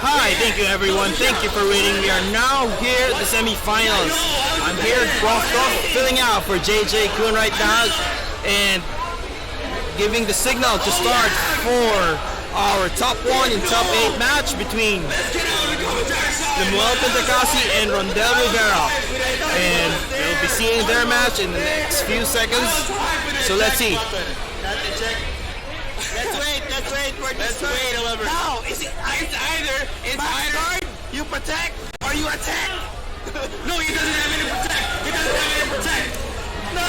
Hi, thank you everyone. Thank you for waiting. We are now here at the semifinals. I'm here at Prof filling out for JJ-kun right now and giving the signal to start for our top 1 and top 8 match between Lemuel Pintacasi and Rondell Rivera. And we'll be seeing their match in the next few seconds. So let's see. Let's wait for this. Let's wait, however. No, it's either guard, you protect, or you attack. No, he doesn't have any protect. He doesn't have any protect. No!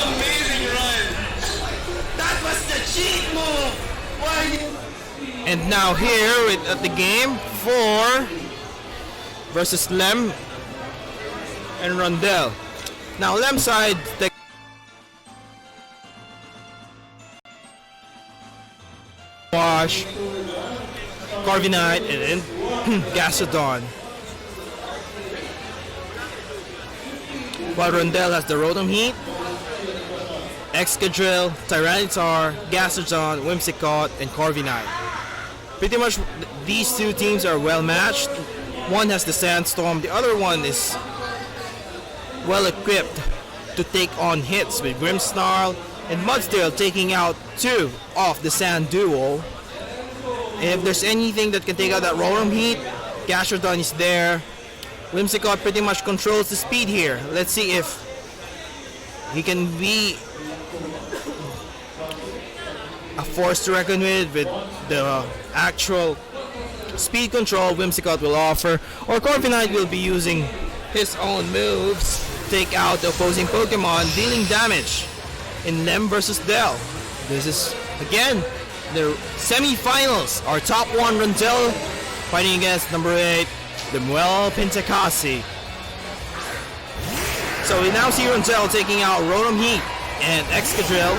Amazing run. That was the cheat move. And now here at the game for versus Lem and Rondell. Now Lem side Wash, Carbonite, and then Gasodon. While Rondell has the Rotom Heat, Excadrill, Tyranitar, Gasodon, Whimsicott, and Corviknight. Pretty much these two teams are well matched. One has the Sandstorm, the other one is well equipped to take on hits with Grimmsnarl and Mudsteel taking out 2 of the Sand Duo. And if there's anything that can take out that Rotom Heat, Gastrodon is there. Whimsicott pretty much controls the speed here. Let's see if he can be a force to reckon with the actual speed control Whimsicott will offer, or Corviknight will be using his own moves to take out the opposing Pokemon, dealing damage in Lem versus Dell. This is again the semi-finals. Our top 1 Rondell fighting against number 8 Lemuel Pintacasi. So we now see Rondell taking out Rotom Heat and Excadrill.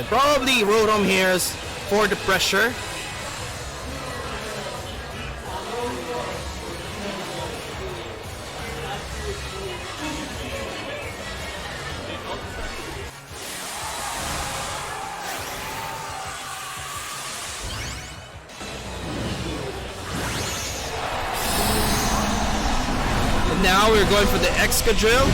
Probably Rotom here for the pressure. And now we're going for the Excadrill.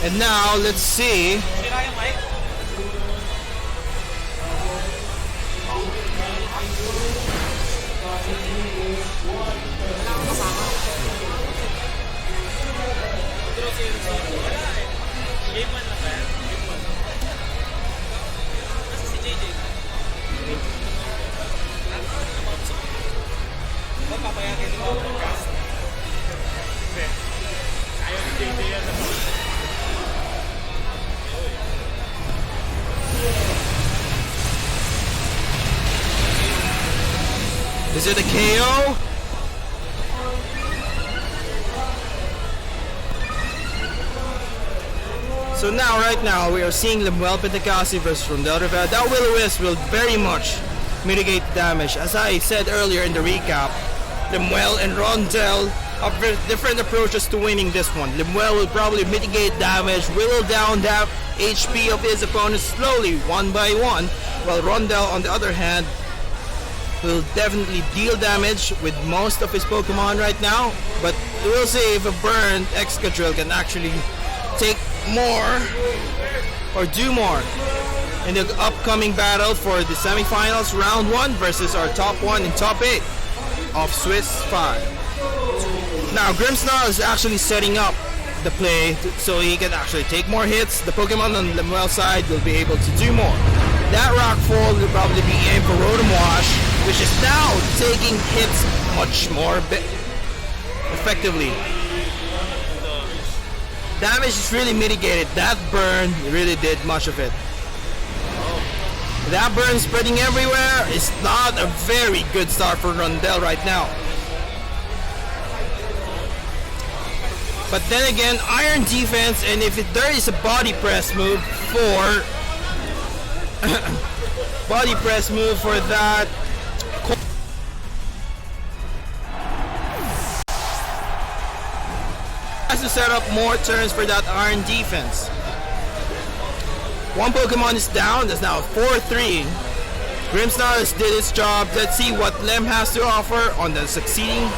And now let's see. Is it a KO? So now, right now, we are seeing Lemuel Pintacasi versus Rondell Rivera. That Will-O-Wisp will very much mitigate the damage. As I said earlier in the recap, Lemuel and Rondell have different approaches to winning this one. Lemuel will probably mitigate damage, whittle down that HP of his opponent slowly, one by one, while Rondell, on the other hand, will definitely deal damage with most of his Pokemon right now, but we'll see if a burned Excadrill can actually take more or do more in the upcoming battle for the semifinals, round 1 versus our top 1 and top 8 of Swiss 5. Now Grimmsnarl is actually setting up the play so he can actually take more hits. The Pokemon on Lemuel's side will be able to do more. That Rock Fall will probably be aimed for Rotom Wash, which is now taking hits much more effectively. Damage is really mitigated. That burn really did much of it. That burn spreading everywhere is not a very good start for Rondell right now. But then again, iron defense, and if there is a body press move for that, has to set up more turns for that iron defense. One Pokemon is down. That's now 4-3. Grimmsnarl has did its job. Let's see what Lem has to offer on the succeeding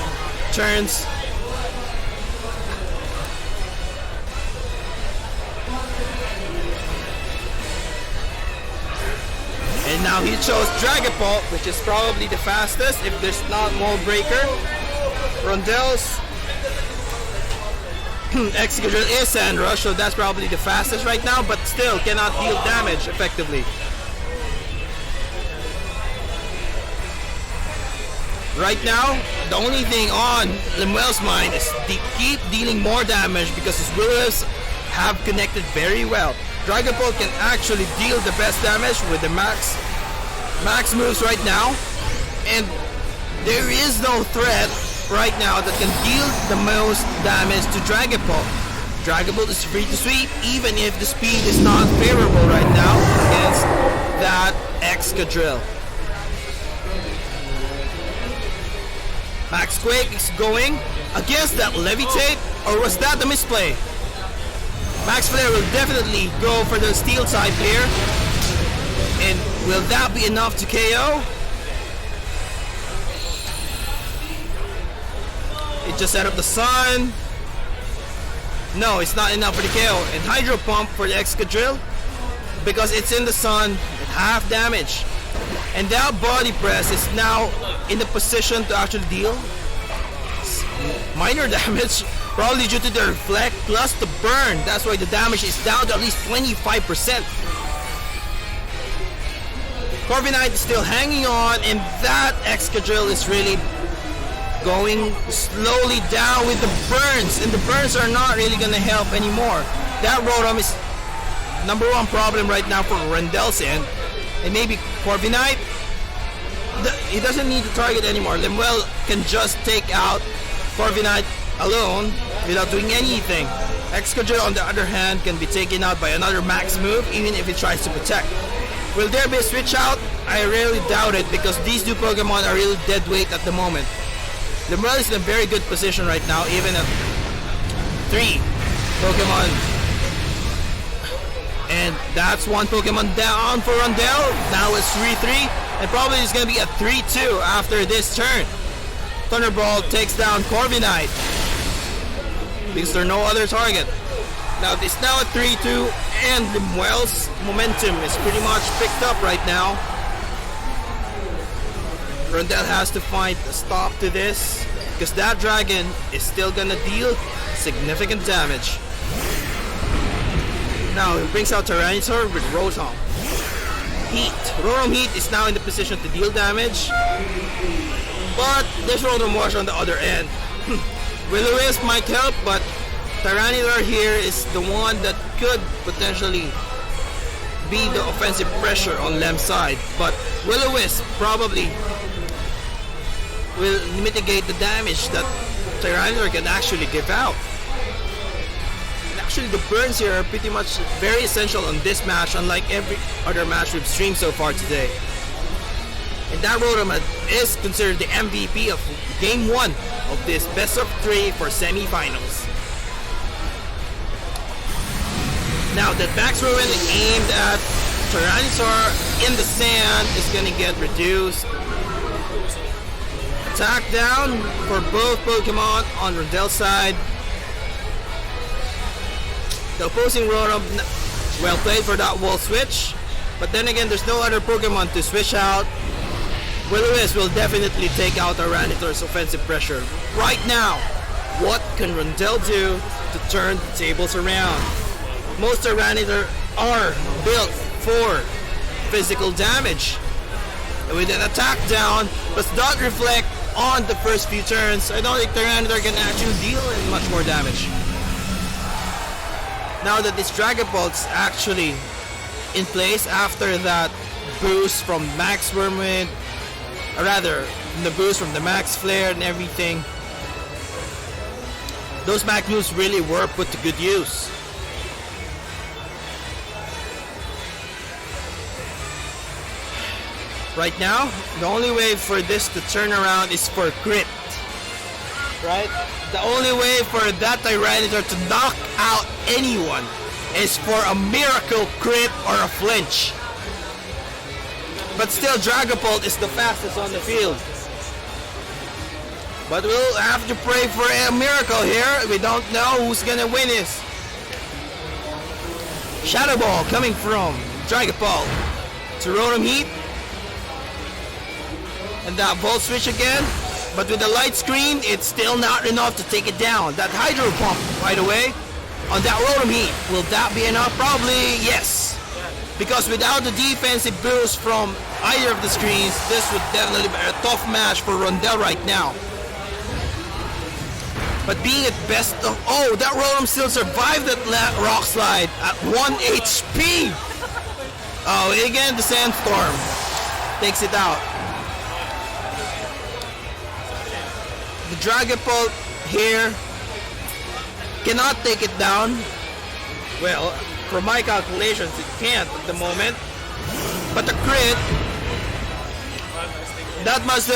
turns. And now he chose Dragapult, which is probably the fastest if there's not Mold Breaker. Rondell's Excadrill is Sand Rush, so that's probably the fastest right now, but still cannot deal damage effectively. Right now, the only thing on Lemuel's mind is to keep dealing more damage because his Will-O-Wisps have connected very well. Dragapult can actually deal the best damage with the max moves right now, and there is no threat right now that can deal the most damage to Dragapult. Dragapult is free to sweep even if the speed is not favorable right now against that Excadrill. Max Quake is going against that Levitate, or was that the misplay? Max Flare will definitely go for the steel type here. And will that be enough to KO? It just set up the sun. No, it's not enough for the KO. And Hydro Pump for the Excadrill, because it's in the sun at half damage. And that body press is now in the position to actually deal minor damage, probably due to the reflect plus the burn. That's why the damage is down to at least 25%. Corviknight is still hanging on, and that Excadrill is really going slowly down with the burns, and the burns are not really going to help anymore. That Rotom is number one problem right now for Rondell's end, and maybe Corviknight. He doesn't need to target anymore. Lemuel can just take out Corviknight alone without doing anything. Excadrill, on the other hand, can be taken out by another max move even if it tries to protect. Will there be a switch out? I really doubt it because these two Pokemon are really dead weight at the moment. Lemuel is in a very good position right now, even at 3 Pokemon. And that's one Pokemon down for Rondell. Now it's 3-3, and probably it's going to be a 3-2 after this turn. Thunderbolt takes down Corviknight because there's no other target. Now it's now a 3-2, and Lemuel's momentum is pretty much picked up right now. Rondell has to find a stop to this because that dragon is still going to deal significant damage. Now he brings out Tyranitar with Rotom Heat. Rotom Heat is now in the position to deal damage, but there's Rotom Wash on the other end. Will-O-Wisp might help, but Tyranitar here is the one that could potentially be the offensive pressure on Lem's side, but Will-O-Wisp probably will mitigate the damage that Tyranitar can actually give out. Actually, the burns here are pretty much very essential on this match, unlike every other match we've streamed so far today. And that Rotom is considered the MVP of Game 1 of this best of 3 for semi-finals. Now, that Max Ruin aimed at Tyranitar in the sand is going to get reduced. Attack down for both Pokemon on Rondell's side. The opposing Rotom, well played for that wall switch, but then again there's no other Pokemon to switch out. Will-O-Wisp will definitely take out Tyranitar's offensive pressure. Right now, what can Rondell do to turn the tables around? Most Tyranitar are built for physical damage. And with an attack down, does not reflect on the first few turns, I don't think Tyranitar can actually deal much more damage. Now that this Dragapult's actually in place after that boost from Max Wormwood, or rather, the boost from the Max Flare and everything, those back moves really were put to good use. Right now, the only way for this to turn around is for crit. Right? The only way for that Tyranitar to knock out anyone is for a miracle crit or a flinch. But still, Dragapult is the fastest on the field. But we'll have to pray for a miracle here. We don't know who's gonna win this. Shadow Ball coming from Dragapult to Rotom Heat. And that Volt Switch again. But with the light screen, it's still not enough to take it down. That Hydro Pump, by the way, on that Rotom Heat. Will that be enough? Probably yes. Because without the defensive boost from either of the screens, this would definitely be a tough match for Rondell right now. But being at best of... Oh, that Rotom still survived that Rock Slide at 1 HP. Oh, again, the Sandstorm takes it out. The Dragapult here cannot take it down. Well, from my calculations, it can't at the moment. But the crit, that must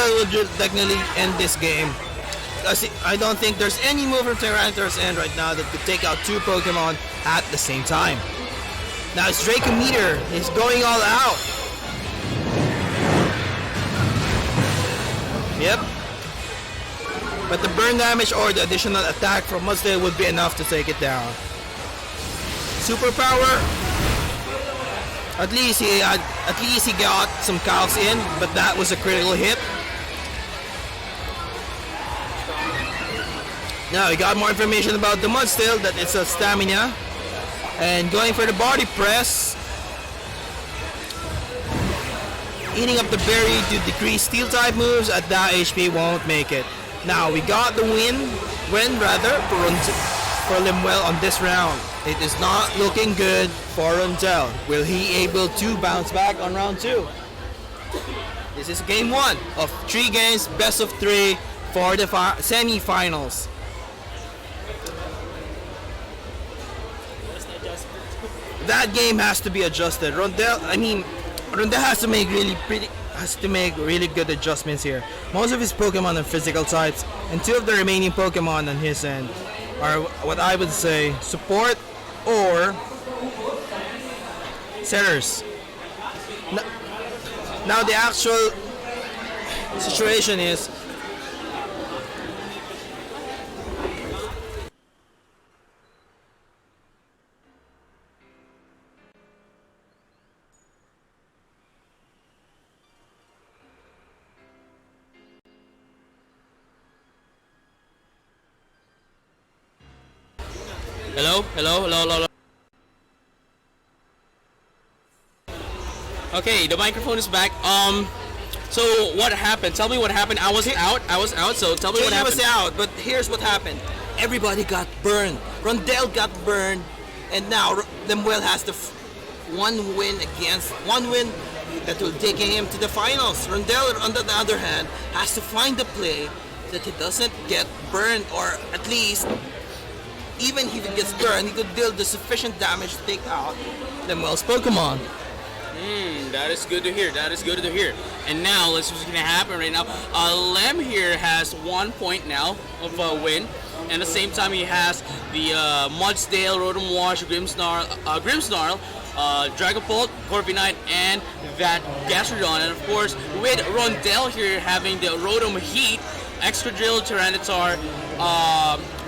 technically end this game. I don't think there's any move from Tyranitar's end right now that could take out two Pokemon at the same time. Now it's Dracometer. He's going all out. Yep. But the burn damage or the additional attack from Mudsdale would be enough to take it down. Superpower. At least he got some calcs in, but that was a critical hit. Now we got more information about the Mudsdale, that it's a stamina. And going for the body press. Eating up the berry to decrease steel type moves at that HP won't make it. Now we got the win for Lemuel on this round. It is not looking good for Rondell. Will he able to bounce back on round 2? This is game 1 of 3 games, best of 3 for the semi-finals. That game has to be adjusted. Rondell has to make really good adjustments here. Most of his Pokemon are physical types, and 2 of the remaining Pokemon on his end are what I would say support or setters. Now the actual situation is Hello. Okay, the microphone is back. So what happened? Tell me what happened. I was out. So tell me what happened. JJ was out, but here's what happened. Everybody got burned. Rondell got burned, and now Lemuel has the one win that will take him to the finals. Rondell, on the other hand, has to find the play that he doesn't get burned, or at least, even if he gets burned, he could deal the sufficient damage to take out Lemuel's Pokemon. That is good to hear. And now, let's see what's going to happen right now. Lem here has 1 point now of a win. And at the same time, he has the Mudsdale, Rotom Wash, Grimmsnarl, Dragapult, Corviknight, and that Gastrodon. And of course, with Rondell here having the Rotom Heat, Excadrill, Tyranitar,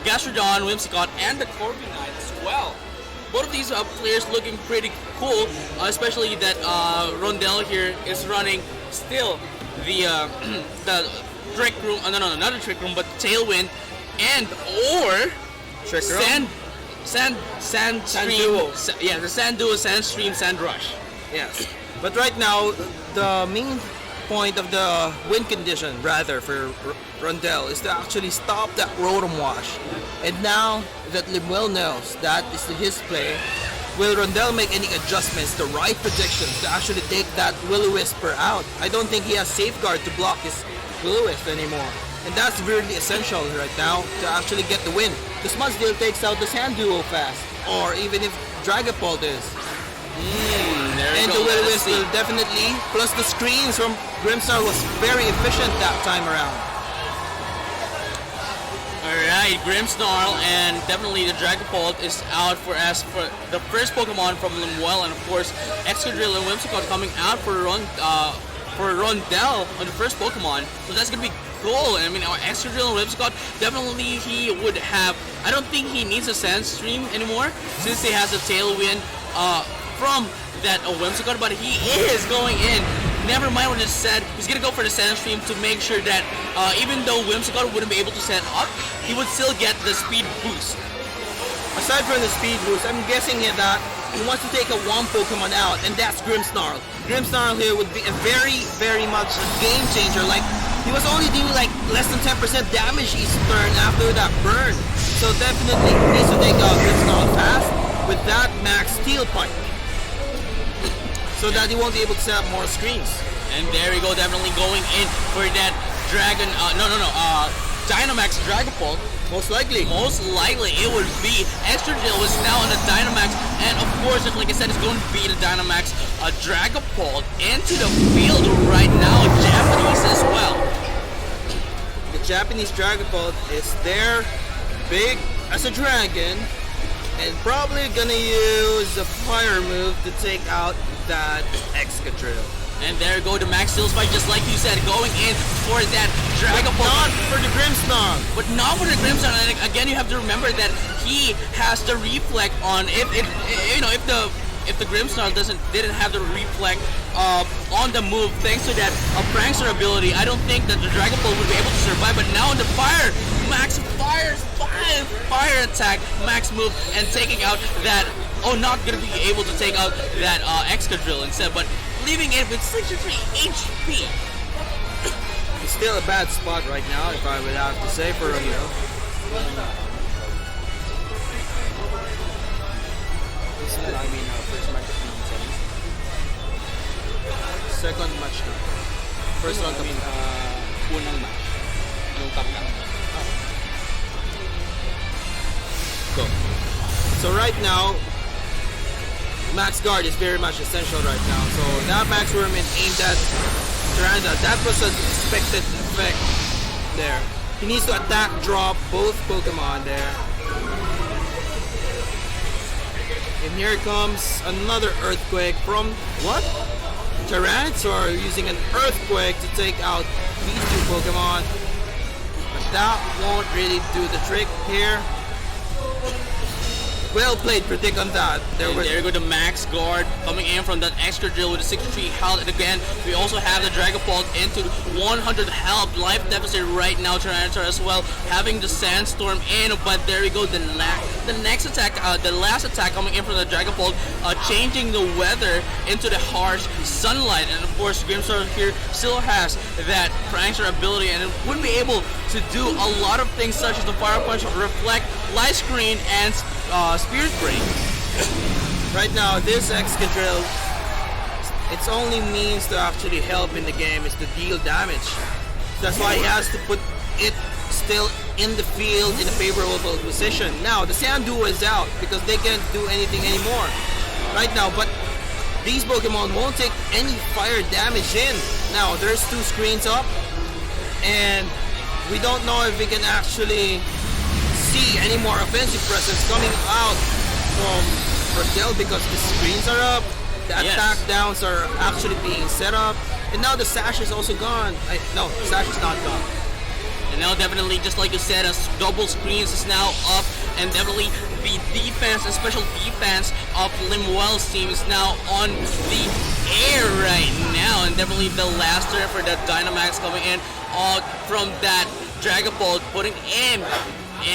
Gastrodon, Whimsicott, and the Corviknight as well. Both of these players looking pretty cool, especially that Rondell here is running still the Trick Room, not the Trick Room, but Tailwind, and or Trick Room? Sand Stream. Duo. The Sand Duo, Sand Stream, Sand Rush. Yes. But right now, the main point of the win condition, rather, for Rondell is to actually stop that Rotom Wash. And now that Lemuel knows that is his play, will Rondell make any adjustments, the right predictions to actually take that Will-O-Wisper out? I don't think he has Safeguard to block his Will-O-Wisp anymore. And that's really essential right now to actually get the win. The Smudge still takes out the Sand Duo fast, or even if Dragapult is. And the Will-O-Wisp will definitely, plus the screens from Grimmsnarl was very efficient that time around. Alright, Grimmsnarl and definitely the Dragapult is out for the first Pokemon from Lemuel, and of course Excadrill and Whimsicott coming out for Rondell on the first Pokemon. So that's gonna be cool. I mean, our Excadrill and Whimsicott, definitely he would have, I don't think he needs a Sand Stream anymore since he has a Tailwind from that Whimsicott, but he is going in. Never mind what it said, he's gonna go for the Sand Stream to make sure that even though Whimsicott wouldn't be able to set up, he would still get the speed boost. Aside from the speed boost, I'm guessing here that he wants to take a one Pokemon out, and that's Grimmsnarl. Grimmsnarl here would be a very much a game changer. Like, he was only doing like less than 10% damage each turn after that burn. So definitely he needs to take out Grimmsnarl fast with that max Steel Pipe, so that he won't be able to set up more screens. And there we go, definitely going in for that Dynamax Dragapult. Most likely it would be Excadrill was now on the Dynamax, and of course, like I said, it's going to be the Dynamax Dragapult into the field right now, Japanese as well. The Japanese Dragapult is there, big as a dragon, and probably gonna use the fire move to take out that Excadrill. And there go the Max Steel Spike, just like you said, going in for that Dragapult. Not for the Grimmsnarl. But not for the Grimmsnarl. And again, you have to remember that he has the reflect on if the Grimmsnarl didn't have the reflect on the move, thanks to that Prankster ability, I don't think that the Dragapult would be able to survive. But now on the fire, Max fires 5 fire attack, Max move, and taking out that. Oh, not gonna be able to take out that Excadrill instead, but leaving it with 63 HP. It's still a bad spot right now, if I would have to say, for Romeo. First match of the series. Second match na. First one kami. Unang match. Yung cup na. Go. So right now, Max Guard is very much essential right now. So that Max Wormint aimed at Tyranitar, that was an expected effect there. He needs to attack drop both Pokemon there. And here comes another Earthquake from what? Tyranitar using an Earthquake to take out these two Pokemon. But that won't really do the trick here. Well played, Predict on that. There we go, the Max Guard coming in from that Excadrill with a 63 health. And again, we also have the Dragapult into 100 health. Life deficit right now, Tyranitar as well, having the Sandstorm in. But there we go, the next attack, the last attack coming in from the Dragapult, changing the weather into the harsh sunlight. And of course, Grimmsnarl here still has that Prankster ability, and it would be able to do a lot of things such as the Fire Punch, Reflect, Light Screen, and Spirit Break. Right now, this Excadrill, its only means to actually help in the game is to deal damage. That's why he has to put it still in the field in a favorable position. Now, the Sand Duo is out because they can't do anything anymore right now, but these Pokemon won't take any fire damage in. Now, there's 2 screens up, and we don't know if we can actually see any more offensive presence coming out from Rondell because the screens are up, the attack downs are actually being set up, and now the Sash is also gone. No, the Sash is not gone. And now definitely, just like you said, double screens is now up, and definitely the defense and special defense of Lemuel's team is now on the air right now, and definitely the last turn for that Dynamax coming in from that Dragapult, putting in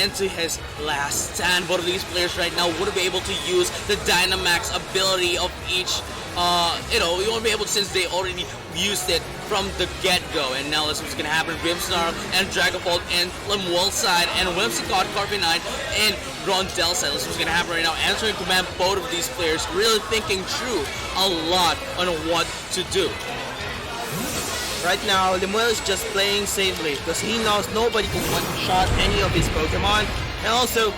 into his last stand. Both of these players right now wouldn't be able to use the Dynamax ability of each. We won't be able to, since they already used it from the get-go. And now that's what's gonna happen. Grimmsnarl and Dragapult and Lemuel's side, and Whimsicott, Corviknight, and Rondell's side. That's what's gonna happen right now. Answering command, both of these players really thinking through a lot on what to do. Right now, Lemuel is just playing safely because he knows nobody can one-shot any of his Pokemon. And also,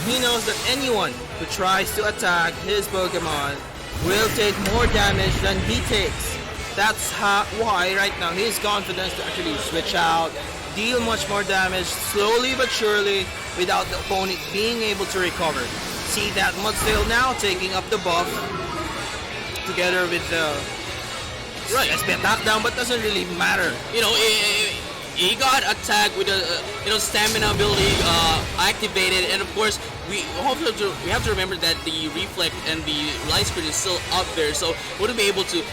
he knows that anyone who tries to attack his Pokemon will take more damage than he takes. That's why right now he has confidence to actually switch out, deal much more damage slowly but surely without the opponent being able to recover. See that Mudsail now taking up the buff together with the SP attack down, but doesn't really matter. He got attacked with a stamina ability activated, and of course we have to remember that the reflect and the light screen is still up there, so wouldn't be able to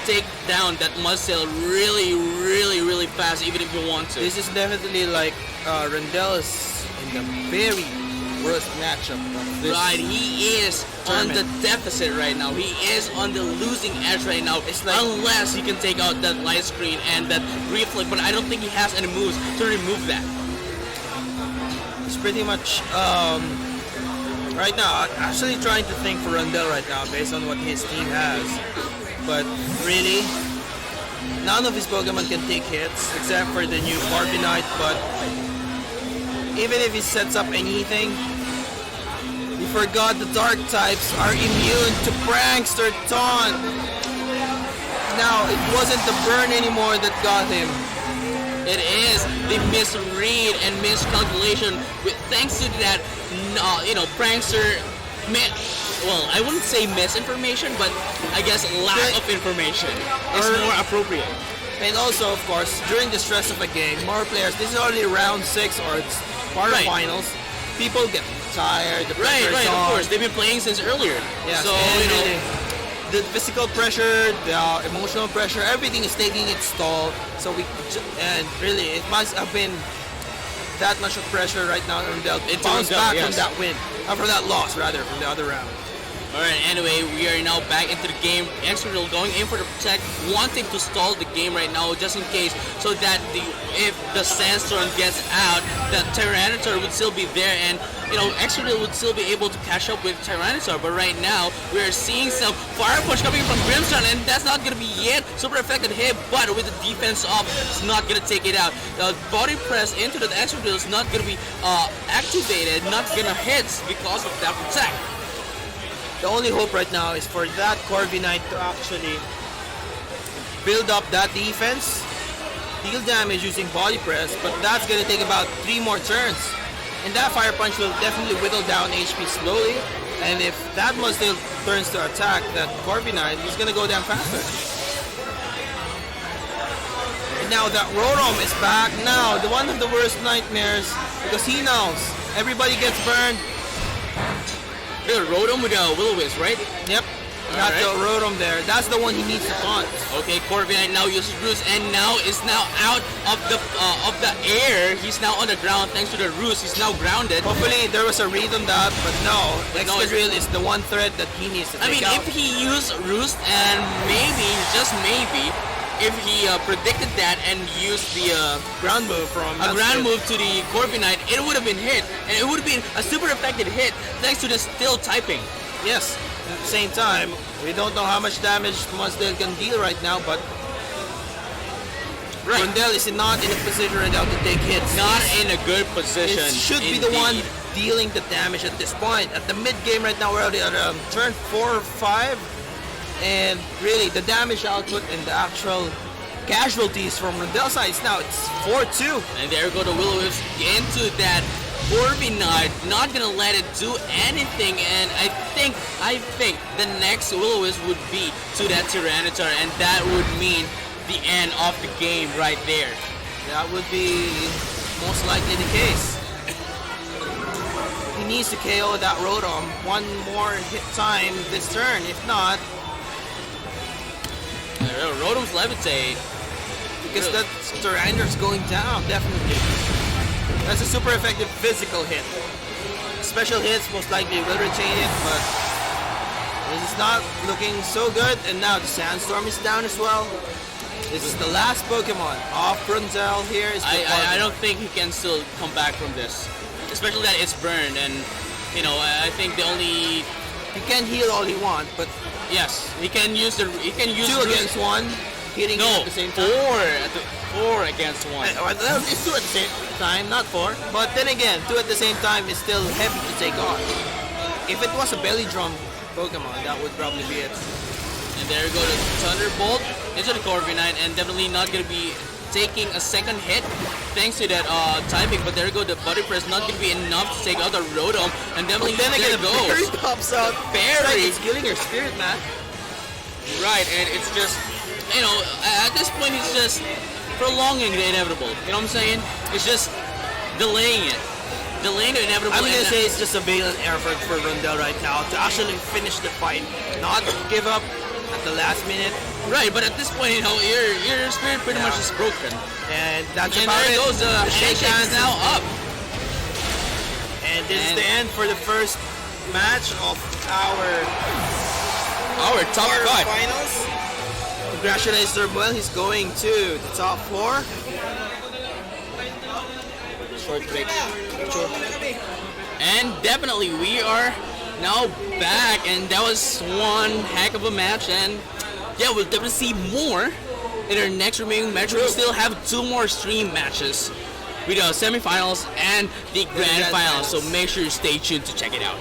take down that Mudsail really fast even if you want to. This is definitely like Rondell is in the very worst matchup of this. Right, he is tournament. on the deficit right now. He is on the losing edge right now. It's like, unless he can take out that light screen and that reflect, but I don't think he has any moves to remove that. It's pretty much right now actually trying to think for Rondell right now based on what his team has. But really, none of his Pokemon can take hits except for the new Carbonite, but even if he sets up anything, we forgot the dark types are immune to Prankster Taunt. Now, it wasn't the burn anymore that got him. It is the misread and miscalculation thanks to that, Prankster, well, I wouldn't say misinformation, but I guess lack of information is more appropriate. And also, of course, during the stress of a game, more players, this is already round 6 or it's quarterfinals, people get tired, the pressure is on. on. Of course, they've been playing since earlier. Yes, so, the physical pressure, the emotional pressure, everything is taking its toll. So really, it must have been that much of pressure right now. It bounced back from that win, from that loss rather, from the other round. Alright, anyway, we are now back into the game. Extradrill going in for the protect, wanting to stall the game right now just in case, so that if the Sandstorm gets out, the Tyranitar would still be there, and Extradrill would still be able to catch up with Tyranitar. But right now, we are seeing some Fire Punch coming from Brimstone, and that's not going to be yet super effective hit, but with the defense off, it's not going to take it out. The body press into the Extradrill is not going to be activated, not going to hit because of that protect. The only hope right now is for that Corviknight to actually build up that defense, deal damage using body press, but that's going to take about 3 more turns. And that Fire Punch will definitely whittle down HP slowly, and if that Mudsail turns to attack that Corviknight, he's going to go down faster. And now that Rotom is back, now the one of the worst nightmares, because he knows everybody gets burned. Rotom with a Will-O-Wisp, right? Yep. Got the Rotom there. That's the one he needs to taunt. Okay, Corviknight now uses Roost, and now is now out of the air. He's now on the ground thanks to the Roost. He's now grounded. Hopefully there was a read on that, but no. Excadrill is the one threat that he needs to take out. If he used Roost and maybe, just maybe, if he predicted that and used the ground move to the Corviknight, it would have been hit, and it would have been a super effective hit thanks to the still typing. Yes, at the same time, we don't know how much damage Mudsail can deal right now, but Rondell is not in a position right now to take hits. Not in a good position. It should be the one dealing the damage at this point. At the mid game right now, we're already at turn 4 or 5. And really, the damage output and the actual casualties from Rondell's side now it's 4-2. And there go the Will-O-Wisp into that Corviknight, not gonna let it do anything. And I think the next Will-O-Wisp would be to that Tyranitar, and that would mean the end of the game right there. That would be most likely the case. He needs to KO that Rotom one more hit time this turn. If not, Rotom's levitate. Because that Tyranitar's going down, definitely. That's a super effective physical hit. Special hits most likely will retain it, but this is not looking so good. And now the Sandstorm is down as well. This is the last Pokemon off Rondell here. I don't think he can still come back from this. Especially that it's burned, and I think the only... He can heal all he wants, but yes, he can use 2 against 1. hitting No, it at the same time. four against one. Well, it's 2 at the same time, not 4. But then again, 2 at the same time is still heavy to take on. If it was a belly drum Pokemon, that would probably be it. And there you go, the Thunderbolt into the Corviknight, and definitely not going to be taking a second hit thanks to that timing. But there you go, the body press not going to be enough to take out the Rotom, and definitely Then again, there the goes. berry pops out. Berry. It's killing your spirit, man. Right, and it's just, you know, at this point it's just prolonging the inevitable. You know what I'm saying? It's just delaying it. Delaying the inevitable. I'm gonna say it's just a valiant effort for Rondell right now to actually finish the fight, not give up at the last minute. Right, but at this point, you know, your spirit pretty much is broken. And that's And about there it. goes the handshake is now up. And this is the end for the first match of our top cut. finals. Congratulations to Lemuel, he's going to the top 4. Short break. Sure. And definitely we are now back, and that was one heck of a match, and yeah, we'll definitely see more in our next remaining match. We still have 2 more stream matches with the semifinals and the grand finals, so make sure you stay tuned to check it out.